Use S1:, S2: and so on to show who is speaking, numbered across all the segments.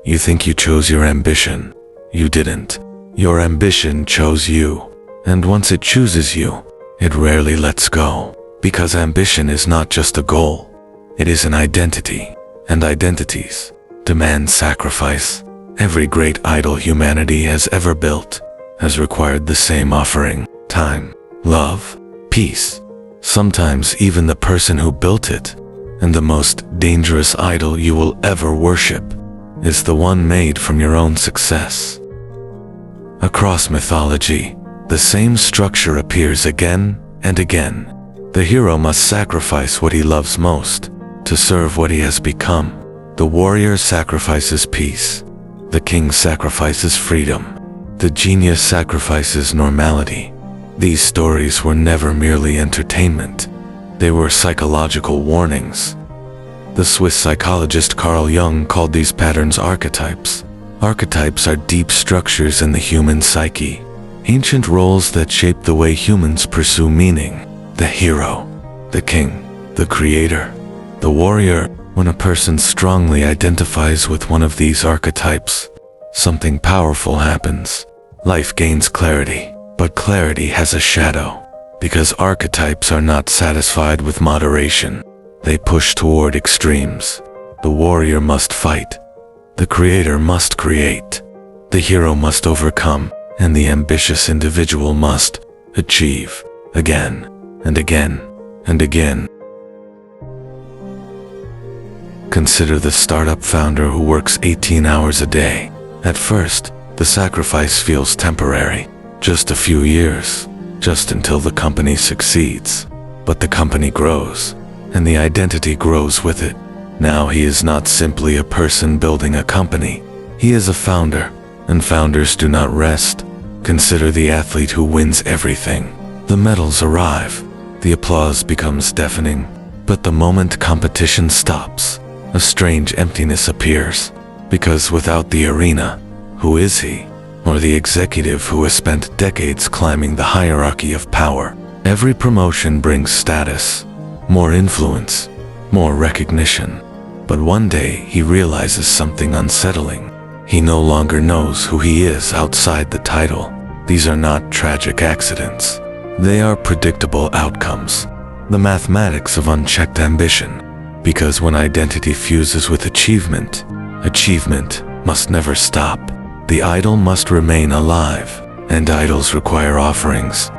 S1: You think you chose your ambition. You didn't. Your ambition chose you. And once it chooses you, it rarely lets go. Because ambition is not just a goal. It is an identity. And identities demand sacrifice. Every great idol humanity has ever built has required the same offering: time, love, peace. Sometimes even the person who built it, and the most dangerous idol you will ever worship, is the one made from your own success. Across mythology, the same structure appears again and again. The hero must sacrifice what he loves most to serve what he has become. The warrior sacrifices peace. The king sacrifices freedom. The genius sacrifices normality. These stories were never merely entertainment. They were psychological warnings. The Swiss psychologist Carl Jung called these patterns archetypes. Archetypes are deep structures in the human psyche, ancient roles that shape the way humans pursue meaning. The hero, the king, the creator, the warrior. When a person strongly identifies with one of these archetypes, something powerful happens. Life gains clarity, but clarity has a shadow. Because archetypes are not satisfied with moderation, they push toward extremes. The warrior must fight. The creator must create. The hero must overcome, and the ambitious individual must achieve again and again and again. Consider the startup founder who works 18 hours a day. At first, the sacrifice feels temporary, just a few years, just until the company succeeds. But the company grows, and the identity grows with it. Now he is not simply a person building a company. He is a founder, and founders do not rest. Consider the athlete who wins everything. The medals arrive, the applause becomes deafening, but the moment competition stops, a strange emptiness appears. Because without the arena, who is he? Or the executive who has spent decades climbing the hierarchy of power? Every promotion brings status, more influence, more recognition. But one day he realizes something unsettling. He no longer knows who he is outside the title. These are not tragic accidents. They are predictable outcomes. The mathematics of unchecked ambition. Because when identity fuses with achievement, achievement must never stop. The idol must remain alive, and idols require offerings.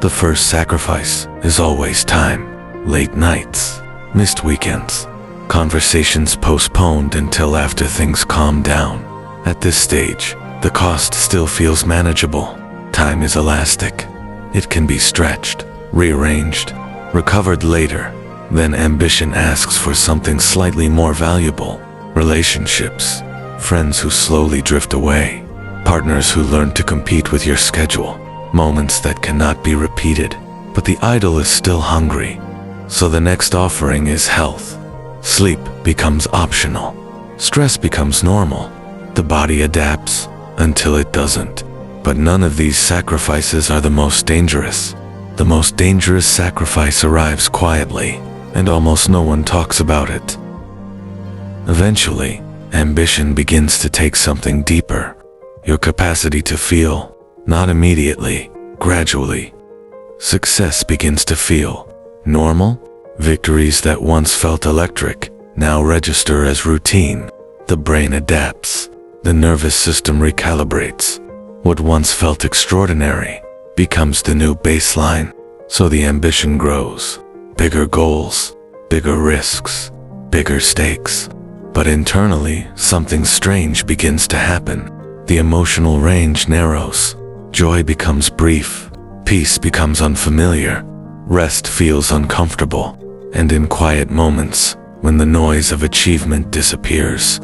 S1: The first sacrifice is always time. Late nights, missed weekends, conversations postponed until after things calm down. At this stage, the cost still feels manageable. Time is elastic. It can be stretched, rearranged, recovered later. Then ambition asks for something slightly more valuable. Relationships, friends who slowly drift away, partners who learn to compete with your schedule, moments that cannot be repeated. But the idol is still hungry. So the next offering is health. Sleep becomes optional. Stress becomes normal. The body adapts until it doesn't. But none of these sacrifices are the most dangerous. The most dangerous sacrifice arrives quietly, and almost no one talks about it. Eventually, ambition begins to take something deeper. Your capacity to feel, not immediately, gradually. Success begins to feel normal. Victories that once felt electric now register as routine. The brain adapts. The nervous system recalibrates. What once felt extraordinary becomes the new baseline. So the ambition grows. Bigger goals, bigger risks, bigger stakes. But internally, something strange begins to happen. The emotional range narrows. Joy becomes brief. Peace becomes unfamiliar. Rest feels uncomfortable. And in quiet moments, when the noise of achievement disappears,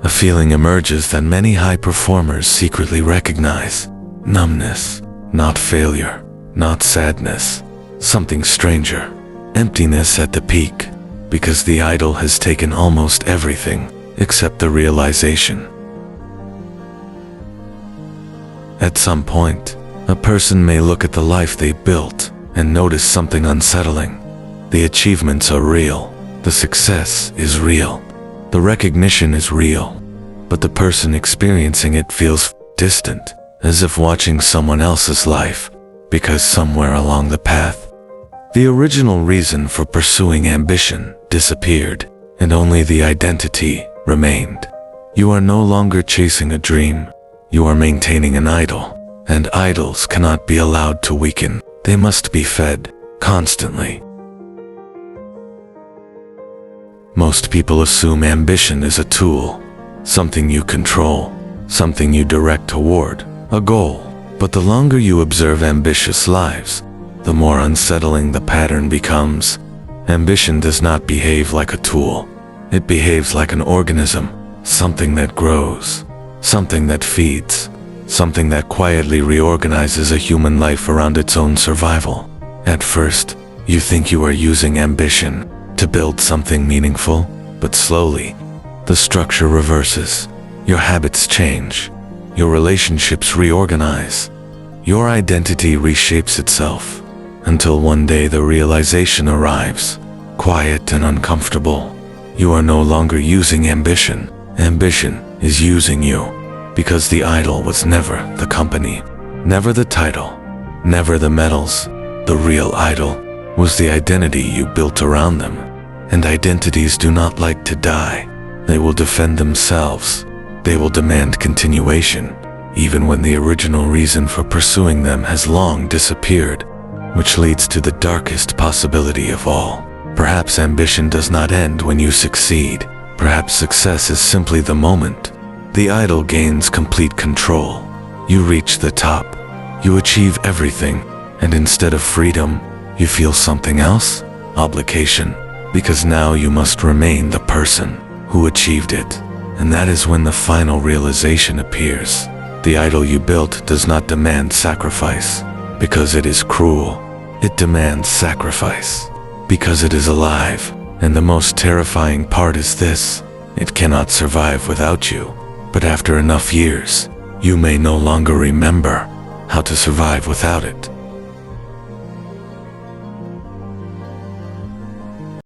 S1: a feeling emerges that many high performers secretly recognize. Numbness, not failure, not sadness, something stranger. Emptiness at the peak, because the idol has taken almost everything except the realization. At some point, a person may look at the life they built and notice something unsettling. The achievements are real. The success is real. The recognition is real, but the person experiencing it feels distant, as if watching someone else's life, because somewhere along the path, the original reason for pursuing ambition disappeared, and only the identity remained. You are no longer chasing a dream, you are maintaining an idol, and idols cannot be allowed to weaken. They must be fed constantly. Most people assume ambition is a tool, something you control, something you direct toward, a goal. But the longer you observe ambitious lives, the more unsettling the pattern becomes. Ambition does not behave like a tool. It behaves like an organism, something that grows, something that feeds, something that quietly reorganizes a human life around its own survival. At first, you think you are using ambition to build something meaningful, but slowly, the structure reverses. Your habits change, your relationships reorganize, your identity reshapes itself, until one day the realization arrives, quiet and uncomfortable. You are no longer using ambition. Ambition is using you, because the idol was never the company, never the title, never the medals. The real idol was the identity you built around them. And identities do not like to die. They will defend themselves. They will demand continuation, even when the original reason for pursuing them has long disappeared, which leads to the darkest possibility of all. Perhaps ambition does not end when you succeed. Perhaps success is simply the moment. The idol gains complete control. You reach the top. You achieve everything, and instead of freedom, you feel something else? Obligation. Because now you must remain the person who achieved it. And that is when the final realization appears. The idol you built does not demand sacrifice, because it is cruel. It demands sacrifice, because it is alive. And the most terrifying part is this: it cannot survive without you. But after enough years, you may no longer remember how to survive without it.